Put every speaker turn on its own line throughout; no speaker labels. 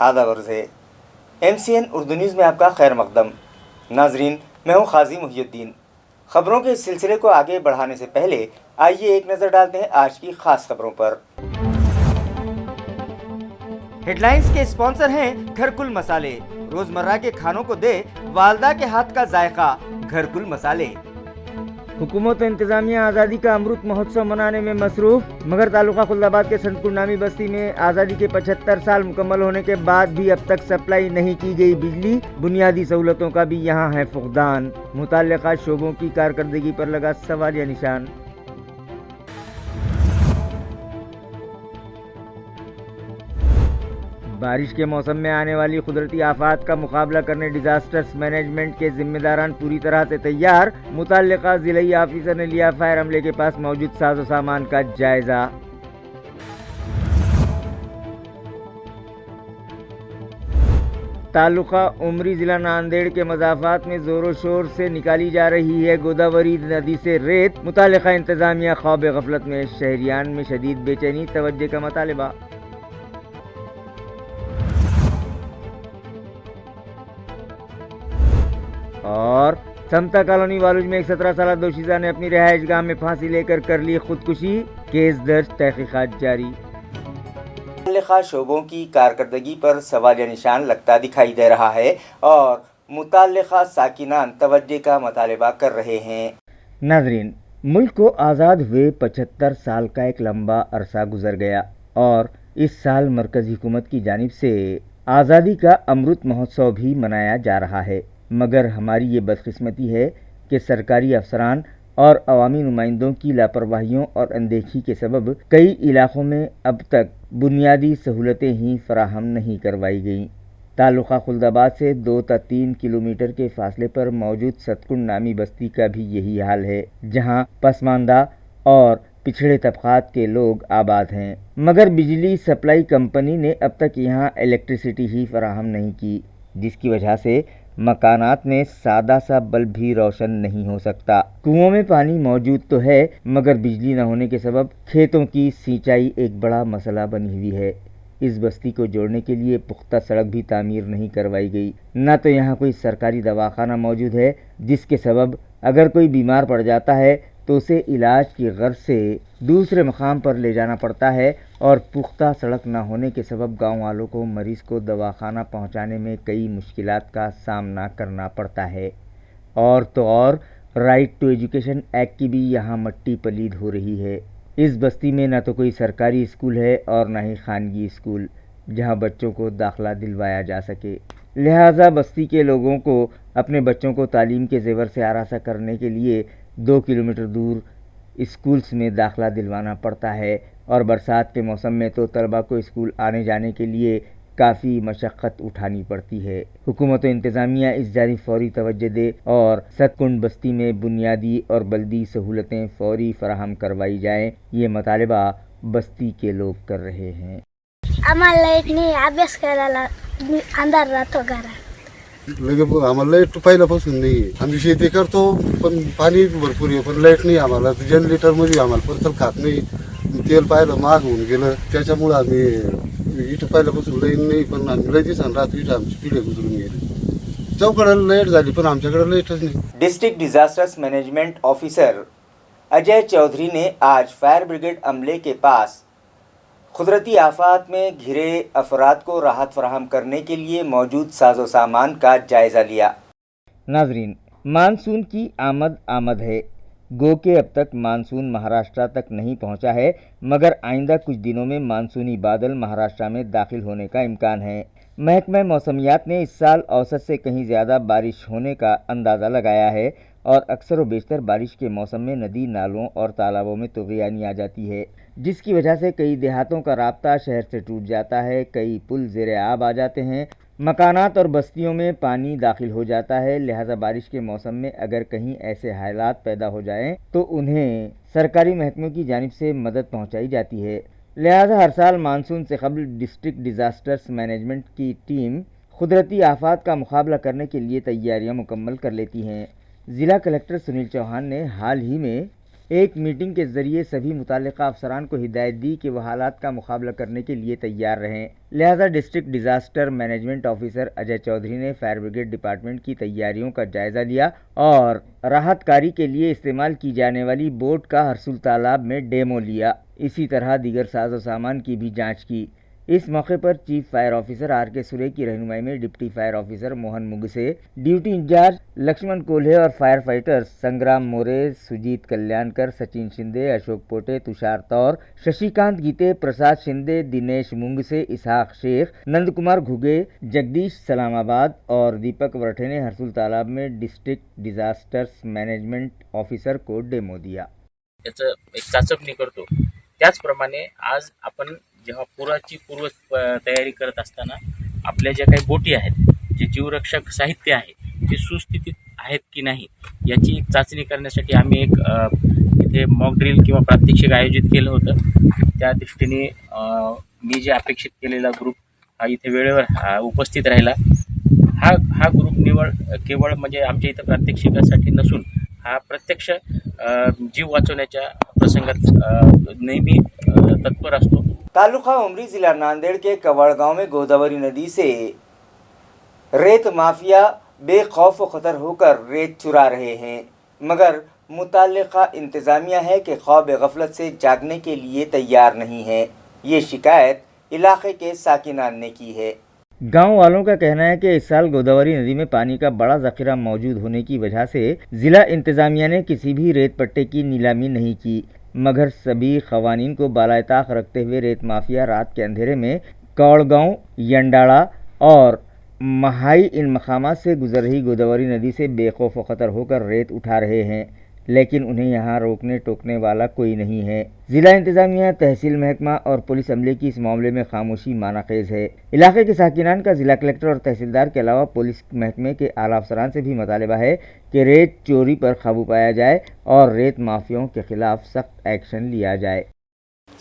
आदाब अर्ज़ है। MCN उर्दू न्यूज़ में आपका खैर मकदम। नाजरीन, मैं हूँ खाजी मुहियुद्दीन। खबरों के इस सिलसिले को आगे बढ़ाने से पहले आइए एक नज़र डालते हैं आज की खास खबरों पर। हेडलाइंस के स्पॉन्सर हैं घरकुल मसाले। रोजमर्रा के खानों को दे वालदा के हाथ का जायका, घरकुल मसाले। हुकूमत इंतजामिया आज़ादी का अमृत महोत्सव मनाने में मसरूफ, मगर तालुका खुल्दाबाद के संतकुंड नामी बस्ती में आज़ादी के 75 साल मुकम्मल होने के बाद भी अब तक सप्लाई नहीं की गई बिजली। बुनियादी सहूलतों का भी यहाँ है फुकदान। मुताल्लिका शोबों की कारकर्दगी पर लगा सवालिया निशान। बारिश के मौसम में आने वाली कुदरती आफात का मुकाबला करने डिजास्टर्स मैनेजमेंट के जिम्मेदारान पूरी तरह से तैयार। मुताल्लिका जिलाई ऑफिसर ने लिया फायर अमले के पास मौजूद साजो सामान का जायजा। तालुका उमरी जिला नांदेड़ के मजाफात में जोरों शोर से निकाली जा रही है गोदावरी नदी से रेत। मुताल्लिका इंतजामिया ख्वाब गफलत में, शहरियान में शदीद बेचैनी, तवज्जो का मुतालिबा। और समता कॉलोनी वालुज में एक 17 साल दोशीज़ा ने अपनी रिहाइश गाह में फांसी लेकर कर ली खुदकुशी। केस दर्ज, तहकीकात जारी। मुताल्लिका शोबों की कारकर्दगी पर सवालिया निशान लगता दिखाई दे रहा है और मुताल्लिका साकिनान तवज्जो का मुतालिबा कर रहे हैं। नाजरीन, मुल्क को आज़ाद हुए 75 साल का एक लंबा अरसा गुजर गया और इस साल मरकज़ी हुकूमत की जानिब से आज़ादी का अमृत महोत्सव भी मनाया जा रहा है। मगर हमारी ये बदकिस्मती है कि सरकारी अफसरान और अवामी नुमाइंदों की लापरवाहियों और अनदेखी के सबब कई इलाक़ों में अब तक बुनियादी सहूलतें ही फराहम नहीं करवाई गईं। तालुका खुल्दाबाद से 2 या 3 किलोमीटर के फासले पर मौजूद सतकुंड नामी बस्ती का भी यही हाल है, जहाँ पसमानदा और पिछड़े तबक़ात के लोग आबाद हैं। मगर बिजली सप्लाई कंपनी ने अब तक यहाँ इलेक्ट्रिसिटी ही फराहम नहीं की, जिसकी वजह से मकानात में सादा सा बल्ब भी रोशन नहीं हो सकता। कुओं में पानी मौजूद तो है, मगर बिजली न होने के सबब खेतों की सिंचाई एक बड़ा मसला बनी हुई है। इस बस्ती को जोड़ने के लिए पुख्ता सड़क भी तामीर नहीं करवाई गई। न तो यहाँ कोई सरकारी दवाखाना मौजूद है, जिसके सबब अगर कोई बीमार पड़ जाता है तो उसे इलाज की गर्ज से दूसरे मकाम पर ले जाना पड़ता है और पुख्ता सड़क न होने के सबब गांव वालों को मरीज़ को दवाखाना पहुंचाने में कई मुश्किलात का सामना करना पड़ता है। और तो और राइट टू एजुकेशन एक्ट की भी यहाँ मट्टी पलीद हो रही है। इस बस्ती में न तो कोई सरकारी स्कूल है और न ही खानगी स्कूल जहाँ बच्चों को दाखिला दिलवाया जा सके। लिहाजा बस्ती के लोगों को अपने बच्चों को तालीम के ज़ेवर से आरासा करने के लिए 2 किलोमीटर दूर स्कूल्स में दाखिला दिलवाना पड़ता है और बरसात के मौसम में तो तलबा को स्कूल आने जाने के लिए काफ़ी मशक्क़त उठानी पड़ती है। हुकूमत इंतज़ामिया इस जानिब फ़ौरी तवज्जो दे और सतकुंड बस्ती में बुनियादी और बल्दी सहूलतें फ़ौरी फराहम करवाई जाएँ, ये मुतालिबा बस्ती के लोग कर रहे हैं।
आम्हाला लाईट नाही, अभ्यास करायला अंधार राहतो घरात।
लगे आम्हाला लाईट पहिल्यापासून नाही, आम्ही शेती करतो पण पाणी भरपूर आहे, पण लाईट नाही आम्हाला। जनरेटर मध्ये आम्हाला परतल खात नाही, तेल पाहिलं महाग होऊन गेलं, त्याच्यामुळे आम्ही इथं पहिल्यापासून लाईट नाही, पण आम्ही लई दिवसांनी रात्री इथं आमची पिढी गुजरून गेली। चौकड्याला लाईट झाली पण आमच्याकडे लाईटच नाही।
District disasters management officer Ajay Chaudhary ने आज फायर ब्रिगेड अमले के पास कुदरती आफात में घिरे अफराद को राहत फराहम करने के लिए मौजूद साजो सामान का जायज़ा लिया। नाजरीन, मानसून की आमद है। गो के अब तक मानसून महाराष्ट्र तक नहीं पहुंचा है, मगर आइंदा कुछ दिनों में मानसूनी बादल महाराष्ट्र में दाखिल होने का इम्कान है। महकमा मौसमियात ने इस साल औसत से कहीं ज़्यादा बारिश होने का अंदाज़ा लगाया है और अक्सर व बेशतर बारिश के मौसम में नदी नालों और तालाबों में तूफ़ानी आ जाती है, जिसकी वजह से कई देहातों का राब्ता शहर से टूट जाता है, कई पुल ज़ेरे आब आ जाते हैं, मकानात और बस्तियों में पानी दाखिल हो जाता है। लिहाजा बारिश के मौसम में अगर कहीं ऐसे हालात पैदा हो जाएं तो उन्हें सरकारी महकमों की जानिब से मदद पहुंचाई जाती है। लिहाजा हर साल मानसून से कबल डिस्ट्रिक्ट डिज़ास्टर्स मैनेजमेंट की टीम कुदरती आफात का मुकाबला करने के लिए तैयारियां मुकम्मल कर लेती हैं। ज़िला कलेक्टर सुनील चौहान ने हाल ही में ایک میٹنگ کے ذریعے سبھی متعلقہ افسران کو ہدایت دی کہ وہ حالات کا مقابلہ کرنے کے لیے تیار رہیں۔ لہذا ڈسٹرکٹ ڈیزاسٹر مینجمنٹ آفیسر اجے چودھری نے فائر بریگیڈ ڈپارٹمنٹ کی تیاریوں کا جائزہ لیا اور راحت کاری کے لیے استعمال کی جانے والی بوٹ کا ہرسول تالاب میں ڈیمو لیا۔ اسی طرح دیگر ساز و سامان کی بھی جانچ کی۔ اس موقع پر chief fire officer R K Sore کی رہنمائی میں deputy fire officer Mohan Magse, duty in charge Laxman Kolhe اور فائر فائٹرز سنگرام مورے، سجیت کلیانکر، سچن شندے، اشوک پوٹے، تشار تور، ششی کانت گیتے، پرساد شندے، دنیش مونگسے، اسحاق شیخ، نند کمار گھگے، جگدیش سلام آباد اور دیپک ورٹھے نے ہرسول تالاب میں ڈسٹرکٹ ڈیزاسٹرز مینجمنٹ آفیسर को डेमो दिया।
याचं एक चाचपणी करतो। त्याचप्रमाणे आज आपण जेव्हा पुराची पूर्व तयारी करत असताना आपल्या ज्या काही बोटी आहेत, जे जीवरक्षक साहित्य आहे, ते सुस्थितीत आहेत की नाही याची एक चाचणी करण्यासाठी आम्ही एक इथे मॉक ड्रिल किंवा प्रात्यक्षिक आयोजित केलं होतं। त्या दृष्टीने मी जे अपेक्षित केलेला ग्रुप हा इथे वेळेवर उपस्थित राहिला। हा ग्रुप निवड केवळ म्हणजे आमच्या इथं प्रात्यक्षिकासाठी नसून हा प्रत्यक्ष जीव वाचवण्याच्या प्रसंगात नेहमी तत्पर असतो।
तालुका उमरी जिला नांदेड़ के कवड़ गांव में गोदावरी नदी से रेत माफिया बेखौफ खतर होकर रेत चुरा रहे हैं, मगर मुताल्लिका इंतजामिया है कि ख्वाब गफलत से जागने के लिए तैयार नहीं है। ये शिकायत इलाके के साकिनान ने की है। गांव वालों का कहना है कि इस साल गोदावरी नदी में पानी का बड़ा ज़ख़ीरा मौजूद होने की वजह से ज़िला इंतज़ामिया ने किसी भी रेत पट्टे की नीलामी नहीं की, मगर सभी क़वानीन को बालाताक रखते हुए रेत माफिया रात के अंधेरे में कौड़गांव, यंडाड़ा और महाई इन मकामात से गुजर रही गोदावरी नदी से बेखौफ ख़तर होकर रेत उठा रहे हैं, लेकिन उन्हें यहाँ रोकने टोकने वाला कोई नहीं है। ज़िला इंतज़ामिया, तहसील महकमा और पुलिस अमले की इस मामले में खामोशी मानाखेज़ है। इलाके के साकिनान का ज़िला कलेक्टर और तहसीलदार के अलावा पुलिस महकमे के आला अफसरान से भी मुतालबा है कि रेत चोरी पर काबू पाया जाए और रेत माफियाओं के खिलाफ सख्त एक्शन लिया जाए।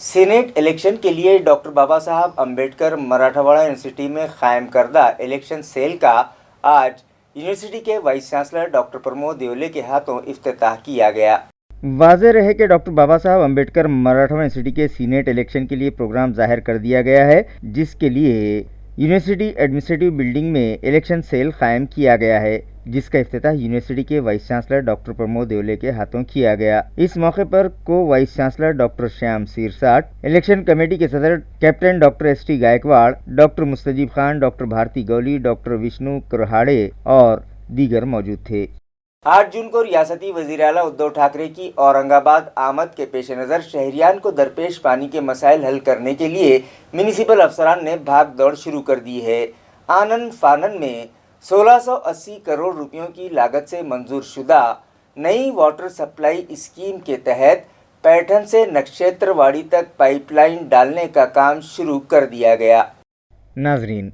सीनेट इलेक्शन के लिए डॉक्टर बाबा साहब अम्बेडकर मराठवाड़ा यूनिवर्सिटी में कायम करदा इलेक्शन सेल का आज यूनिवर्सिटी के vice chancellor doctor Pramod Devle के हाथों इफ्तिताह किया गया। वाज़ेह रहे कि डॉक्टर बाबा साहब अम्बेडकर मराठवाड़ा यूनिवर्सिटी के सीनेट इलेक्शन के लिए प्रोग्राम जाहिर कर दिया गया है, जिसके लिए यूनिवर्सिटी एडमिनिस्ट्रेटिव बिल्डिंग में इलेक्शन सेल कायम किया गया है, जिसका इफ्तिताह यूनिवर्सिटी के vice chancellor doctor Pramod Devle के हाथों किया गया। इस मौके पर को vice chancellor doctor Shyam Sirsat, election committee के सदर captain doctor S T. Gaikwad, doctor Mustajib Khan, doctor Bharti Gauli, doctor Vishnu Kurhade और दीगर मौजूद थे। 8 जून को रियासती वज़ीर आला उद्धव ठाकरे की औरंगाबाद आमद के पेश नज़र शहरियान को दरपेश पानी के मसाइल हल करने के लिए म्यूनिसिपल अफसरान ने भाग दौड़ शुरू कर दी है। आनन फानन में 1680 करोड़ रुपयों की लागत से मंजूर शुदा नई वाटर सप्लाई स्कीम के तहत पैठन से नक्षत्रवाड़ी तक पाइपलाइन डालने का काम शुरू कर दिया गया। नाजरीन,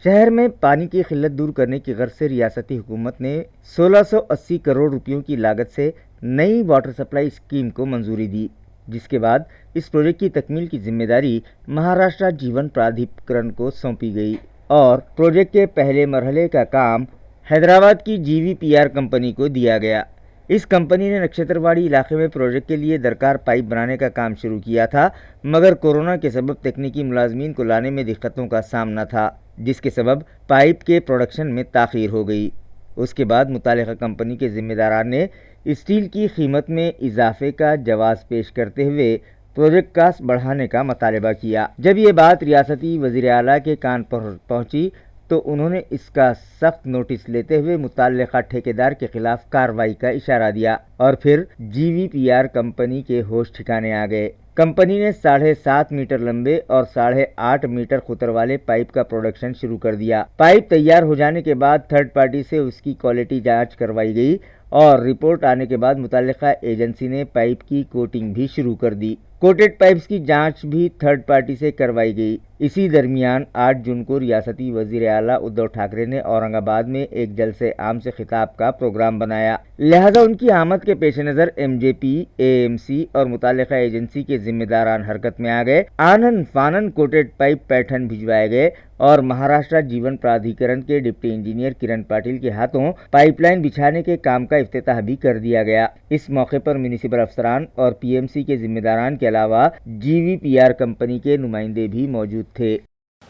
शहर में पानी की किल्लत दूर करने की गर्ज से रियासती हुकूमत ने 1680 करोड़ रुपयों की लागत से नई वाटर सप्लाई स्कीम को मंजूरी दी, जिसके बाद इस प्रोजेक्ट की तकमील की जिम्मेदारी महाराष्ट्र जीवन प्राधिकरण को सौंपी गई और प्रोजेक्ट के पहले मरहले का काम हैदराबाद की GVPR कंपनी को दिया गया। इस कंपनी ने नक्षत्रवाड़ी इलाके में प्रोजेक्ट के लिए दरकार पाइप बनाने का काम शुरू किया था, मगर कोरोना के सबब तकनीकी मुलाजमीन को लाने में दिक्कतों का सामना था, जिसके सबब पाइप के प्रोडक्शन में ताख़ीर हो गई। उसके बाद मुतालिका कंपनी के ज़िम्मेदारान ने स्टील की कीमत में इजाफे का जवाज़ पेश करते हुए प्रोजेक्ट कास्ट बढ़ाने का मुतालबा किया। जब ये बात रियासती वज़ीर आला के कान पर पहुंची तो उन्होंने इसका सख्त नोटिस लेते हुए मुताल्लिका ठेकेदार के खिलाफ कार्रवाई का इशारा दिया और फिर GVPR कंपनी के होश ठिकाने आ गए। कंपनी ने 7.5 मीटर लंबे और 8.5 मीटर कुतर वाले पाइप का प्रोडक्शन शुरू कर दिया। पाइप तैयार हो जाने के बाद थर्ड पार्टी से उसकी क्वालिटी जांच करवाई गई और रिपोर्ट आने के बाद मुताल्लिका एजेंसी ने पाइप की कोटिंग भी शुरू कर दी। कोटेड पाइप्स की जांच भी थर्ड पार्टी से करवाई गई। اسی درمیان 8 جون کو ریاستی وزیر اعلیٰ ادھو ٹھاکرے نے اورنگ آباد میں ایک جلسے عام سے خطاب کا پروگرام بنایا، لہذا ان کی آمد کے پیش نظر M J P, A M C اور متعلقہ ایجنسی کے ذمہ داران حرکت میں آ گئے۔ آنن فانن کوٹڈ پائپ پیٹرن بھجوائے گئے اور مہاراشٹر جیون پرادھیکرن کے ڈپٹی انجینئر کرن پاٹل کے ہاتھوں پائپ لائن بچھانے کے کام کا افتتاح بھی کر دیا گیا۔ اس موقع پر میونسپل افسران اور پی ایم سی کے ذمہ داران کے علاوہ جی وی پی آر کمپنی کے نمائندے بھی موجود تھے۔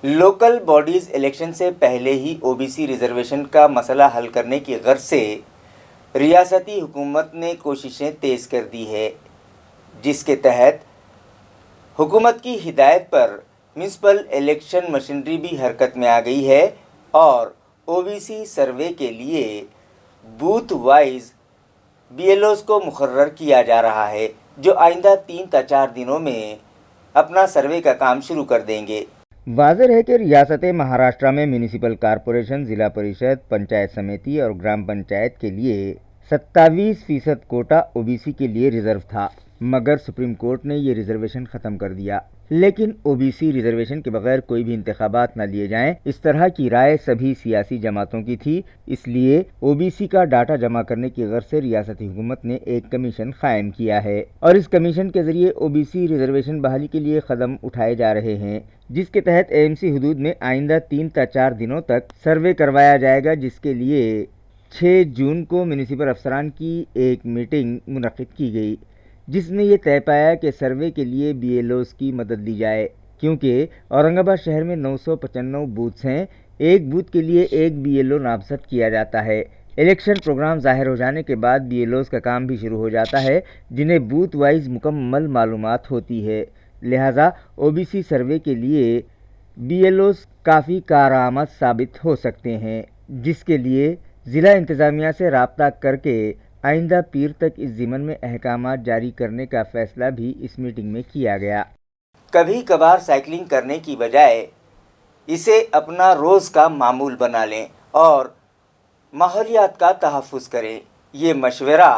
لوکل باڈیز الیکشن سے پہلے ہی او بی سی ریزرویشن کا مسئلہ حل کرنے کی غرض سے ریاستی حکومت نے کوششیں تیز کر دی ہے، جس کے تحت حکومت کی ہدایت پر میونسپل الیکشن مشینری بھی حرکت میں آ گئی ہے اور او بی سی سروے کے لیے booth wise B L Os کو مقرر کیا جا رہا ہے، جو آئندہ 3 تا 4 دنوں میں اپنا سروے کا کام شروع کر دیں گے۔ واضح ہے کہ ریاست مہاراشٹر میں میونسپل کارپوریشن، ضلع پریشد، پنچایت سمیتی اور گرام پنچایت کے لیے 27% کوٹا او بی سی کے لیے ریزرو تھا، مگر سپریم کورٹ نے یہ ریزرویشن ختم کر دیا۔ لیکن او بی سی ریزرویشن کے بغیر کوئی بھی انتخابات نہ لیے جائیں، اس طرح کی رائے سبھی سیاسی جماعتوں کی تھی، اس لیے او بی سی کا ڈاٹا جمع کرنے کی غرض سے ریاستی حکومت نے ایک کمیشن قائم کیا ہے اور اس کمیشن کے ذریعے او بی سی ریزرویشن بحالی کے لیے قدم اٹھائے جا رہے ہیں، جس کے تحت اے ایم سی حدود میں آئندہ 3 تا 4 دنوں تک سروے کروایا جائے گا، جس کے لیے 6 جون کو میونسپل افسران کی ایک میٹنگ منعقد کی گئی، جس نے یہ طے پایا کہ سروے کے لیے بی ایل اوز کی مدد لی جائے، کیونکہ اورنگ آباد شہر میں 995 بوتھس ہیں، ایک بوتھ کے لیے ایک بی ایل او نامزد کیا جاتا ہے۔ الیکشن پروگرام ظاہر ہو جانے کے بعد بی ایل اوز کا کام بھی شروع ہو جاتا ہے، جنہیں بوتھ وائز مکمل معلومات ہوتی ہے، لہذا او بی سی سروے کے لیے بی ایل اوز کافی کارآمد ثابت ہو سکتے ہیں، جس کے لیے ضلع انتظامیہ سے رابطہ کر کے آئندہ پیر تک اس ضمن میں احکامات جاری کرنے کا فیصلہ بھی اس میٹنگ میں کیا گیا۔ کبھی کبھار سائیکلنگ کرنے کی بجائے اسے اپنا روز کا معمول بنا لیں اور ماحولیات کا تحفظ کریں، یہ مشورہ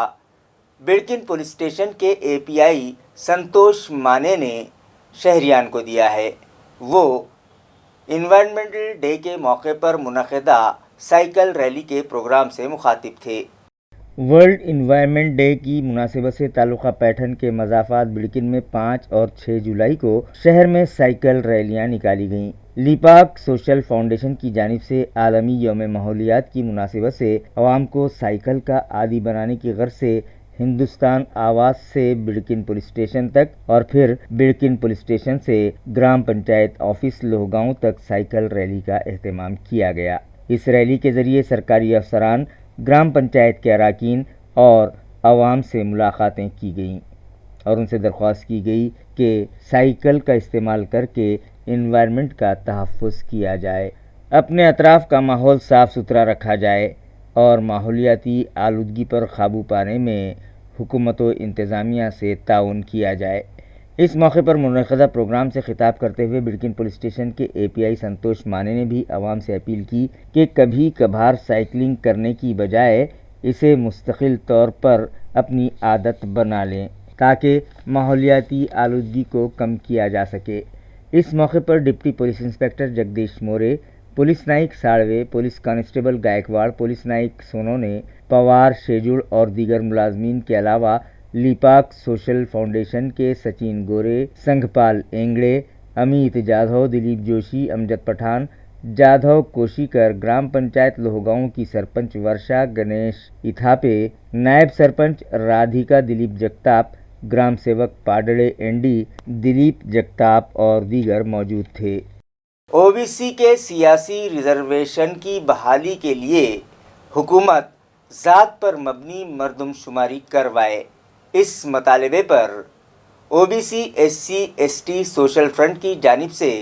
بڑکن پولیس اسٹیشن کے اے پی آئی سنتوش مانے نے شہریان کو دیا ہے۔ وہ انوائرنمنٹل ڈے کے موقع پر منعقدہ سائیکل ریلی کے پروگرام سے مخاطب تھے۔ ورلڈ انوائرنمنٹ ڈے کی مناسبت سے تعلقہ پیٹھن کے مضافات بڑکن میں 5 اور 6 جولائی کو شہر میں سائیکل ریلیاں نکالی گئیں۔ لیپاک سوشل فاؤنڈیشن کی جانب سے عالمی یوم ماحولیات کی مناسبت سے عوام کو سائیکل کا عادی بنانے کی غرض سے ہندوستان آواز سے بڑکن پولیس اسٹیشن تک اور پھر بڑکن پولیس اسٹیشن سے گرام پنچایت آفس لوہگاؤں تک سائیکل ریلی کا اہتمام کیا گیا۔ اس ریلی کے ذریعے سرکاری افسران، گرام پنچایت کے اراکین اور عوام سے ملاقاتیں کی گئیں اور ان سے درخواست کی گئی کہ سائیکل کا استعمال کر کے انوائرنمنٹ کا تحفظ کیا جائے، اپنے اطراف کا ماحول صاف ستھرا رکھا جائے اور ماحولیاتی آلودگی پر قابو پانے میں حکومت و انتظامیہ سے تعاون کیا جائے۔ اس موقع پر منعقدہ پروگرام سے خطاب کرتے ہوئے بڑکن پولیس اسٹیشن کے اے پی آئی سنتوش مانے نے بھی عوام سے اپیل کی کہ کبھی کبھار سائیکلنگ کرنے کی بجائے اسے مستقل طور پر اپنی عادت بنا لیں تاکہ ماحولیاتی آلودگی کو کم کیا جا سکے۔ اس موقع پر deputy police inspector Jagdish More, police Naik Sadve, police constable Gaikwad, police Naik Sonone, Pawar Shejud اور دیگر ملازمین کے علاوہ لیپاک سوشل فاؤنڈیشن کے سچین گورے، سنگھ پال اینگڑے، امیت جادھو، دلیپ جوشی، امجد پٹھان، جادھو کوشیکر، گرام پنچایت لوہگاؤں کی سرپنچ ورشا گنیش اتھاپے، نائب سرپنچ رادھیکا دلیپ جگتاپ، گرام سیوک پاڈڑے این ڈی دلیپ جگتاپ اور دیگر موجود تھے۔ او بی سی کے سیاسی ریزرویشن کی بحالی کے لیے حکومت ذات پر مبنی مردم شماری کروائے، اس مطالبے پر O B C S C S T social front کی جانب سے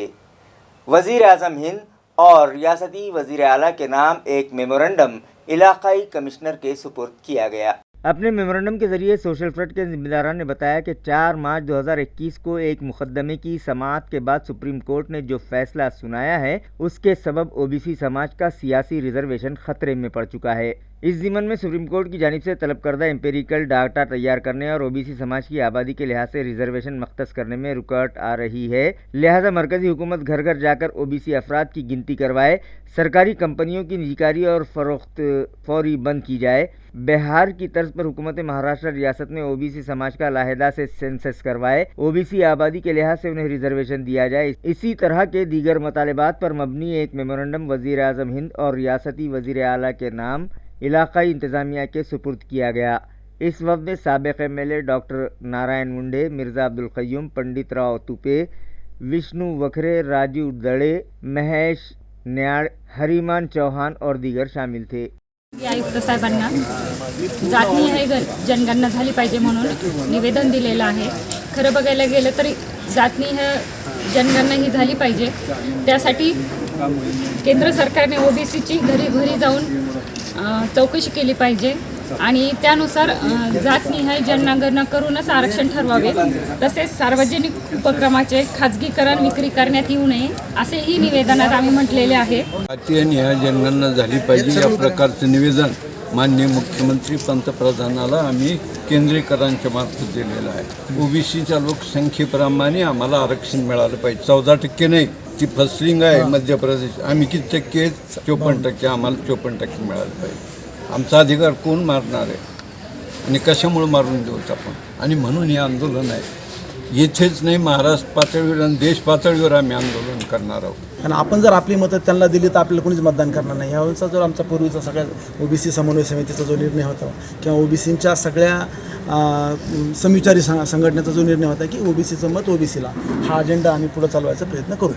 وزیر اعظم ہند اور ریاستی وزیر اعلیٰ کے نام ایک میمورنڈم علاقائی کمشنر کے سپرد کیا گیا۔ اپنے میمورنڈم کے ذریعے سوشل فرنٹ کے ذمہ داران نے بتایا کہ 4 مارچ 2021 کو ایک مقدمے کی سماعت کے بعد سپریم کورٹ نے جو فیصلہ سنایا ہے اس کے سبب او بی سی سماج کا سیاسی ریزرویشن خطرے میں پڑ چکا ہے۔ इस ज़िमन में सुप्रीम कोर्ट की जानिब से तलब करदा एम्पेरिकल डाटा तैयार करने और ओबीसी समाज की आबादी के लिहाज से रिजर्वेशन मख्तस करने में रुकावट आ रही है। लिहाजा मरकजी हुकूमत घर घर जाकर ओबीसी अफराद की गिनती करवाए, सरकारी कंपनियों की निजीकारी और फरोख्त फौरी बंद की जाए। बिहार की तर्ज पर हुकूमत महाराष्ट्र रियासत में ओबीसी समाज का लाहिदा से सेंसस करवाए, ओबीसी आबादी के लिहाज से उन्हें रिजर्वेशन दिया जाए। इसी तरह के दीगर मतालिबात पर मबनी एक मेमोरेंडम वज़ीर आज़म हिंद और रियासती वज़ीर आला के नाम इलाकाई इंतज़ामिया के सुपुर्द किया गया। इस वक्त में साबिक़ एमएलए डॉक्टर नारायण मुंडे, मिर्ज़ा अब्दुल क़य्यूम, पंडित राव तुपे, विष्णु वखरे, राजू दड़े, महेश न्याड़, हरिमान चौहान और दीगर शामिल थे।
आयुक्त साहेबांना जातनीय जनगणना झाली पाहिजे म्हणून निवेदन दिलेलं आहे। खरं बघायला गेलं तर जातनीय जनगणना ही झाली पाहिजे, त्यासाठी केंद्र सरकारने ओबीसीची घरी घरी जाऊन चौकशी केली पाहिजे आणि त्यानुसार जातनिहाय जनगणना करूनच आरक्षण ठरवावे। तसेच सार्वजनिक उपक्रमाचे खाजगीकरण विक्री करण्यात येऊ नये असेही निवेदनात आम्ही म्हटलेले आहे।
जातीय निहाय जनगणना झाली पाहिजे या प्रकारचं निवेदन माननीय मुख्यमंत्री पंतप्रधानाला आम्ही केंद्रीकरांच्या मार्फत दिलेलं आहे। ओबीसीच्या लोकसंख्येप्रमाणे आम्हाला आरक्षण मिळालं पाहिजे। 14% नाही, ती फसलिंग आहे मध्य प्रदेश। आम्ही किती टक्के? 54%। आम्हाला 54% मिळालं पाहिजे। आमचा अधिकार कोण मारणार आहे आणि कशामुळे मारून देऊत आपण? आणि म्हणून हे आंदोलन आहे। येथेच नाही, महाराष्ट्र पातळीवर आणि देश पातळीवर आम्ही आंदोलन करणार आहोत।
आणि आपण जर आपली मतं त्यांना दिली तर आपल्याला कोणीच मतदान करणार नाही। यावेळेचा जो आमचा पूर्वीचा सगळ्या ओबीसी समन्वय समितीचा जो निर्णय होता किंवा ओबीसींच्या सगळ्या समविचारी संघटनेचा जो निर्णय होता की ओबीसीचं मत ओबीसीला, हा अजेंडा आम्ही पुढे चालवायचा प्रयत्न करू।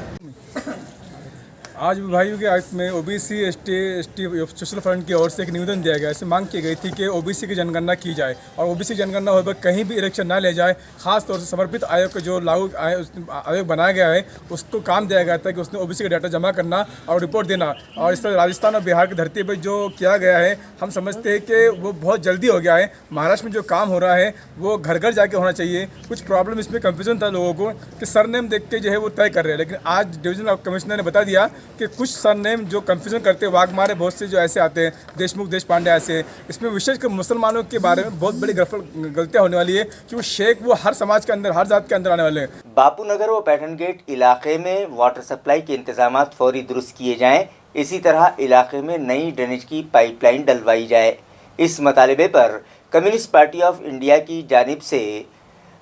आज विभागीय के आयुक्त में ओबीसी एसटी सोशल फ्रंट की ओर से एक निवेदन दिया गया। इसमें मांग की गई थी कि ओबीसी की जनगणना की जाए और ओबीसी जनगणना होने पर कहीं भी इलेक्शन ना ले जाए। खास तौर से समर्पित आयोग जो लागू आयोग बनाया गया है उसको काम दिया गया था कि उसने ओबीसी का डाटा जमा करना और रिपोर्ट देना। और इस तरह राजस्थान और बिहार की धरती पर जो किया गया है, हम समझते हैं कि वो बहुत जल्दी हो गया है। महाराष्ट्र में जो काम हो रहा है वो घर घर जाके होना चाहिए। कुछ प्रॉब्लम इसमें कन्फ्यूजन था लोगों को कि सरनेम देख के जो है वो तय कर रहे हैं, लेकिन आज डिवीजन कमिश्नर ने बता दिया कि कुछ सरनेम जो कंफ्यूजन करते हैं, वाघमारे बहुत से जो ऐसे आते हैं, देशमुख, देश पांडे ऐसे। इसमें विशेषकर मुसलमानों के बारे में बहुत बड़ी गलतियां होने वाली है कि वो शेख वो हर समाज के अंदर, हर जात के अंदर आने वाले हैं।
बापू नगर व पैठन गेट इलाके में वाटर सप्लाई के इंतजाम फौरी दुरुस्त किए जाएँ। इसी तरह इलाके में नई ड्रेनेज की पाइपलाइन डलवाई जाए। इस मुतालिबे पर कम्युनिस्ट पार्टी ऑफ इंडिया की जानिब से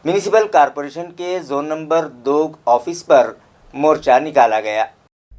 म्यूनिसिपल कॉरपोरेशन के जोन नंबर 2 ऑफिस पर मोर्चा निकाला गया।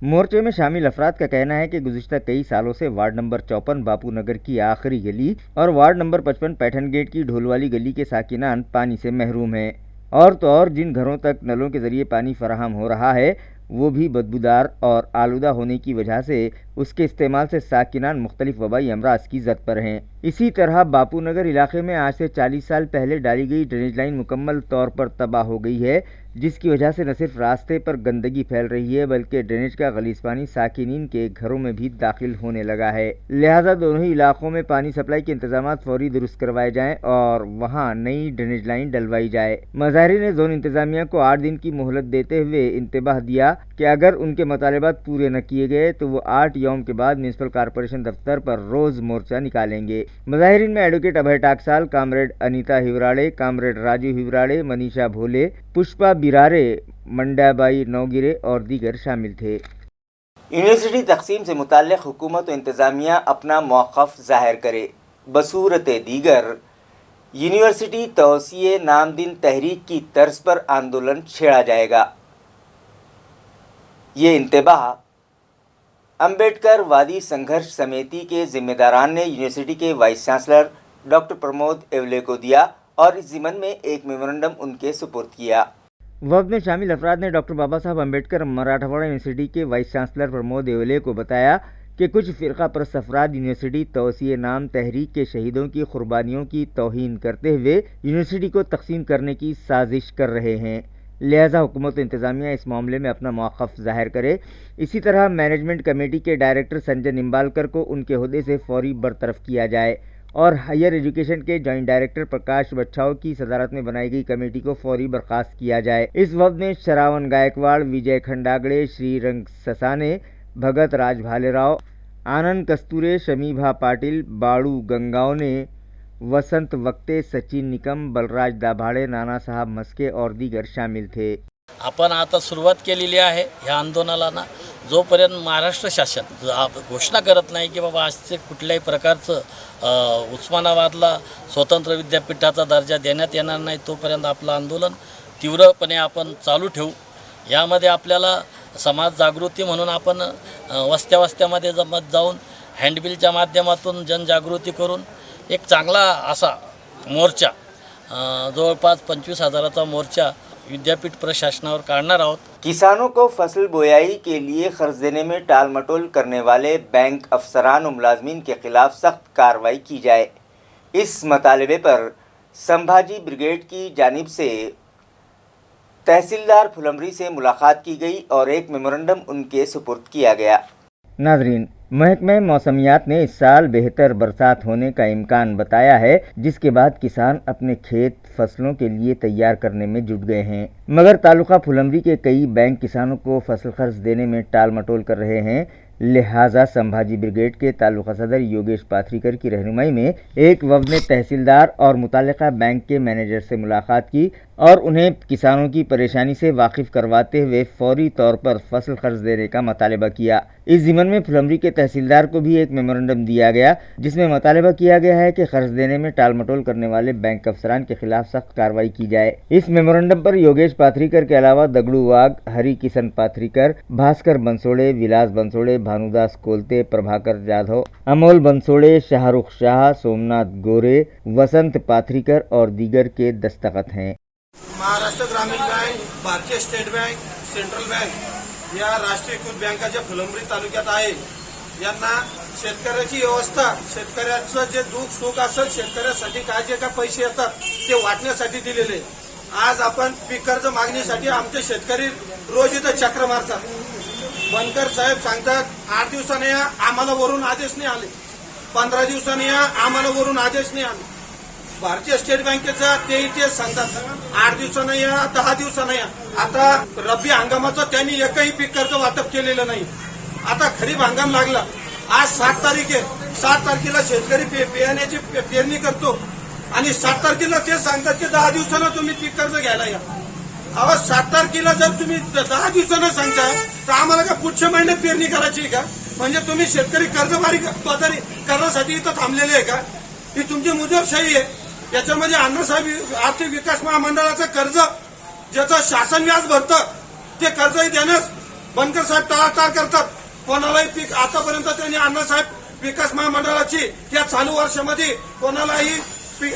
मोर्चे में शामिल अफराद का कहना है कि गुज़िश्ता कई सालों से वार्ड नंबर 54 बापू नगर की आखिरी गली और वार्ड नंबर 55 पैठन गेट की ढोलवाली गली के साकिनान पानी से महरूम हैं। और तो और जिन घरों तक नलों के ज़रिए पानी फराहम हो रहा है वो भी बदबूदार और आलूदा होने की वजह से उसके इस्तेमाल से साकिनान मुख्तलिफ वबाई अमराज की जद पर हैं। इसी तरह बापू नगर इलाके में आज से 40 साल पहले डाली गई ड्रेनेज लाइन मुकम्मल तौर पर तबाह हो गई है, जिसकी वजह से न सिर्फ रास्ते पर गंदगी फैल रही है बल्कि ड्रेनेज का गलीज पानी साकिनीन के घरों में भी दाखिल होने लगा है। लिहाजा दोनों ही इलाकों में पानी सप्लाई के इंतजाम फौरी दुरुस्त करवाए जाएं और वहां नई ड्रेनेज लाइन डलवाई जाए। मज़ाहिरीन ने जोन इंतजामिया को 8 दिन की मोहलत देते हुए इंतबाह दिया कि अगर उनके मुतालिबात पूरे न किए गए तो वो 8 यौम के बाद म्यूनिसिपल कॉरपोरेशन दफ्तर पर रोज़ मोर्चा निकालेंगे। मज़ाहिरीन में एडवोकेट अभय टाकसाल, कामरेड अनीता हिवराड़े, कामरेड राजू हिवराड़े, मनीषा भोले, पुष्पा बिरारे, मंडाबाई नौगिरे और दीगर शामिल थे। यूनिवर्सिटी तकसीम से मुताल्लिक़ हुकूमत व इंतज़ामिया अपना मौक़िफ़ ज़ाहिर करे। बसूरत दीगर यूनिवर्सिटी तौसीए नामदिन तहरीक की तर्ज पर आंदोलन छेड़ा जाएगा। ये इंतबाह अम्बेडकर वादी संघर्ष समिति के जिम्मेदारान ने यूनिवर्सिटी के वाइस चांसलर डॉक्टर प्रमोद एवले को दिया और इस ज़िमन में एक मेमोरेंडम उनके सुपुर्द किया। वक्त में शामिल अफराद ने डॉक्टर बाबा साहब अम्बेडकर मराठवाड़ा यूनिवर्सिटी के वाइस चांसलर प्रमोद एवले को बताया कि कुछ फ़िरका परस्त अफराद यूनिवर्सिटी तौसीए नाम तहरीक के शहीदों की कुर्बानियों की तौहीन करते हुए यूनिवर्सिटी को तकसीम करने की साजिश कर रहे हैं। लिहाजा हुकूमत इंतज़ामिया इस मामले में अपना मौक़िफ़ ज़ाहिर करे। इसी तरह मैनेजमेंट कमेटी के डायरेक्टर संजय निम्बालकर को उनके ओहदे से फौरी बरतरफ किया जाए और हायर एजुकेशन के जॉइंट डायरेक्टर प्रकाश बच्छाव की सदारत में बनाई गई कमेटी को फौरी बर्खास्त किया जाए। इस वक्त में शरावन गायकवाड़, विजय खंडागड़े, श्रीरंग ससाने, भगत राज भालेराव, आनंद कस्तुरे, शमीभा पाटिल, बाळू गंगावने, वसंत वक्ते, सचिन निकम, बलराज दाभाडे, नानासाहेब मस्के और दीगर शामिल थे।
आपण आता सुरुवात केलेली आहे ह्या आंदोलनाला। जोपर्यंत महाराष्ट्र शासन घोषणा करत नाही की बाबा आजचे कुठल्याही प्रकारचं उस्मानाबादला स्वतंत्र विद्यापीठाचा दर्जा देण्यात येणार नाही, तोपर्यंत आपलं आंदोलन तीव्रपणे आपण चालू ठेवू। यामध्ये आपल्याला समाज जागृती म्हणून आपण वस्त्यामध्ये जमत जाऊन हँडबिलच्या माध्यमातून जनजागृती करून एक चांगला असा मोर्चा जवळपास 25,000चा मोर्चा विद्यापीठ प्रशासनावर काढणार आहोत।
किसानों को फसल बोयाई के लिए कर्ज देने में टाल मटोल करने वाले बैंक अफसरान और मुलाजमीन के खिलाफ सख्त कार्रवाई की जाए, इस मतालबे पर संभाजी ब्रिगेड की जानिब से तहसीलदार फुलंबरी से मुलाकात की गई और एक मेमोरेंडम उनके सुपुर्द किया गया। नाजरीन, महकमे मौसमियात ने इस साल बेहतर बरसात होने का इम्कान बताया है, जिसके बाद किसान अपने खेत फसलों के लिए तैयार करने में जुट गए हैं। मगर तालुका फुलंबरी के कई बैंक किसानों को फसल कर्ज देने में टाल मटोल कर रहे हैं। लिहाजा संभाजी ब्रिगेड के तालुका सदर योगेश पाथरीकर की रहनुमाई में एक वफद ने तहसीलदार और मुतालिका बैंक के मैनेजर से मुलाकात की और उन्हें किसानों की परेशानी से वाकिफ करवाते हुए फौरी तौर पर फसल कर्ज देने का मुतालबा किया। इस ज़िम्मन में फुलंबरी के तहसीलदार को भी एक मेमोरेंडम दिया गया, जिसमें मुतालबा किया गया है कि कर्ज देने में टाल मटोल करने वाले बैंक अफसरान के खिलाफ सख्त कार्रवाई की जाए। इस मेमोरेंडम पर योगेश पाथरीकर के अलावा दगड़ू वाघ, हरि किशन पाथरीकर, भास्कर बंसोड़े, विलास बंसोड़े, भानुदास कोलते, प्रभाकर जाधव, अमोल बंसोड़े, शाहरुख शाह, सोमनाथ गोरे, वसंत पाथरीकर और दीगर के दस्तखत हैं।
महाराष्ट्र ग्रामीण बँक, भारतीय स्टेट बँक, सेंट्रल बँक या राष्ट्रीयकृत बँका ज्या फुलंबरी तालुक्यात आहे, यांना शेतकऱ्याची व्यवस्था, शेतकऱ्याचं जे दुःख सुख असेल, शेतकऱ्यासाठी काय जे काय पैसे येतात ते वाटण्यासाठी दिलेले। आज आपण पीक कर्ज मागणीसाठी आमचे शेतकरी रोज इथं चक्र मारतात। बनकर साहेब सांगतात 8 दिवसांनी या, आम्हाला वरून आदेश नाही आले, 15 दिवसांनी या, आम्हाला वरून आदेश नाही आले। भारतीय स्टेट बँकेचा ते सांगतात 8 दिवसांनी या, 10 दिवसांनी या। आता रब्बी हंगामाचं त्यांनी एकही पीक कर्ज वाटप केलेलं नाही। आता खरीप हंगाम लागला, आज 7 तारीख आहे, 7 तारखेला शेतकरी बियाण्याची पेरणी करतो आणि 7 तारखेला ते सांगतात की 10 दिवसांना तुम्ही पीक कर्ज घ्यायला या। अहो 7 तारखेला जर तुम्ही 10 दिवसांना सांगता तर आम्हाला का पुढच्या महिन्यात पेरणी करायची का? म्हणजे तुम्ही शेतकरी कर्जबारी करण्यासाठी इथं थांबलेले आहे का? ही तुमची मुजरशाही आहे। याच्यामध्ये अण्णासाहेब आर्थिक विकास महामंडळाचं कर्ज ज्याचं शासन व्याज भरतं ते कर्जही देण्यास बनकर साहेब टाळाटाळ करतात। कोणालाही पीक आतापर्यंत त्यांनी अण्णासाहेब विकास महामंडळाची या चालू वर्षामध्ये कोणालाही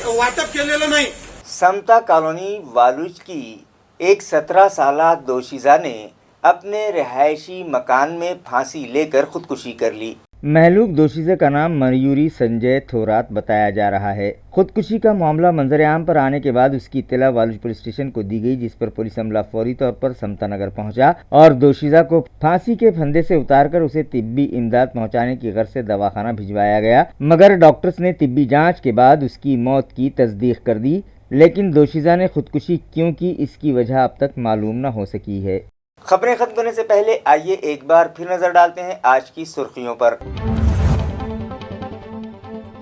वाटप केलेलं नाही।
समता कॉलोनी वालूज की एक 17 साला दोशीजा ने अपने रिहायशी मकान में फांसी लेकर खुदकुशी कर ली। महलूक दोशीज़े का नाम मयूरी संजय थोरात बताया जा रहा है। खुदकुशी का मामला मंजर आम पर आने के बाद उसकी इत्तला वालूज पुलिस स्टेशन को दी गई, जिस पर पुलिस अमला फौरी तौर पर समता नगर पहुंचा और दोशीज़ा को फांसी के फंदे से उतारकर उसे तिब्बी इमदाद पहुंचाने की गर्ज से दवाखाना भिजवाया गया, मगर डॉक्टर्स ने तिब्बी जाँच के बाद उसकी मौत की तस्दीक कर दी। लेकिन दोशीज़ा ने खुदकुशी क्यों की, इसकी वजह अब तक मालूम न हो सकी है। खबरें खत्म करने से पहले आइए एक बार फिर नजर डालते हैं आज की सुर्खियों पर।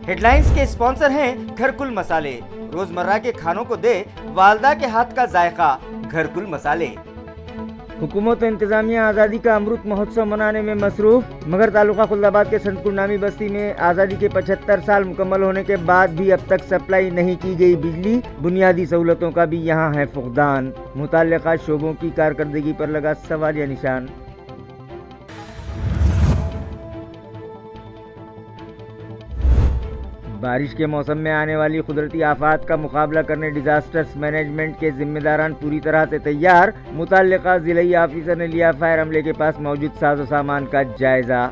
हेडलाइंस के स्पॉन्सर हैं घरकुल मसाले। रोजमर्रा के खानों को दे वालदा के हाथ का जायका, घरकुल मसाले। हुकूमत और इंतजामिया आज़ादी का अमृत महोत्सव मनाने में मसरूफ, मगर तालुका खुल्दाबाद के संतपुर नामी बस्ती में आज़ादी के 75 साल मुकम्मल होने के बाद भी अब तक सप्लाई नहीं की गई बिजली। बुनियादी सहूलतों का भी यहाँ है फुकदान। मुताल्लिका शोबों की कारकर्दगी पर लगा सवालिया निशान। बारिश के मौसम में आने वाली कुदरती आफात का मुकाबला करने डिजास्टर्स मैनेजमेंट के जिम्मेदारान पूरी तरह से तैयार। मुताल्लिका जिलाई ऑफिसर ने लिया फायर अमले के पास मौजूद साजो सामान का जायजा।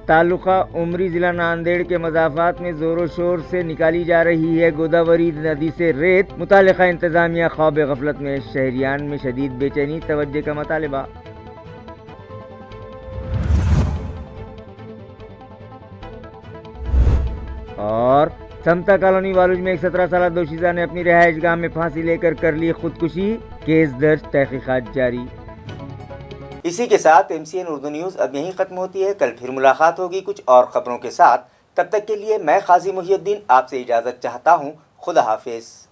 तालुका उमरी जिला नांदेड़ के मजाफात में जोरों शोर से निकाली जा रही है गोदावरी नदी से रेत। मुताल्लिका इंतजामिया ख्वाब गफलत में, शहरियान में शदीद बेचैनी, तवज्जो का मुतालिबा। और समता कॉलोनी वालूज में एक 17 साला दोशीजा ने अपनी रिहाइश गाह में फांसी लेकर कर ली खुदकुशी, केस दर्ज, तहकीकात जारी। इसी के साथ MCN उर्दू न्यूज़ अब यहीं ख़त्म होती है। कल फिर मुलाकात होगी कुछ और ख़बरों के साथ। तब तक के लिए मैं काजी मुहियुद्दीन आपसे इजाज़त चाहता हूँ। खुदा हाफिज़।